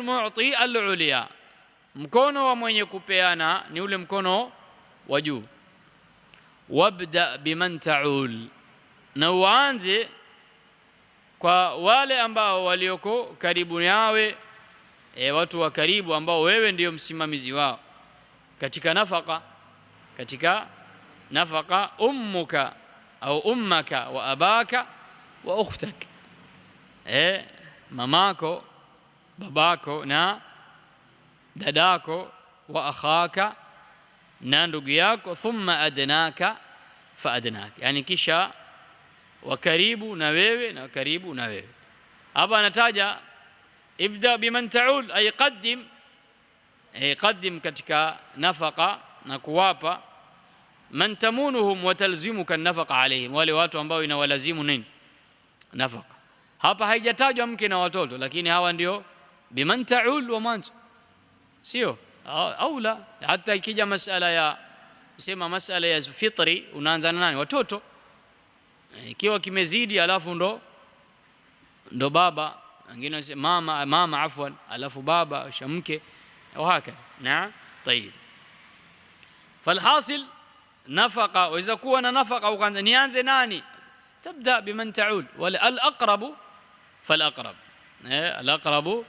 mu'ti al-ulya, mkono wa mwenye kupeana ni ule mkono wa juu. Wabda biman ta'ul, na uanze kwa wale ambao walioko karibu nawe, watu wa karibu ambao wewe ndio msimamizi wao katika nafaka, ummuka au ummaka wa abaka wa ukhtak, mamako, babako na dadako, wa akhaka na ndugu yako, thumma adnaka fa adnaka, yani kisha wa karibu na wewe na karibu na wewe. Hapa anataja ibda biman ta'ul, ay qaddim katika nafaka na kuwapa man tamunuhum wa talzimuka an-nafaqa alayhim, wale watu ambao inawalazimu nini? Nafaka. Hapa haijatajwa mke na watoto, lakini hawa ndio biman ta'ul wa mwanzo, sio au la. Hata ikija masala ya fitri, unaanza na nani? Watoto. Ikiwa kimezidi alafu ndo baba, wengine mama afwan, alafu baba shamke au haka. Na طيب, falhasil nafaqa, waweza kuwa na nafaqa ukaanza nianze nani? Tabda biman ta'ul, wal aqrabu fal aqrab, al aqrabu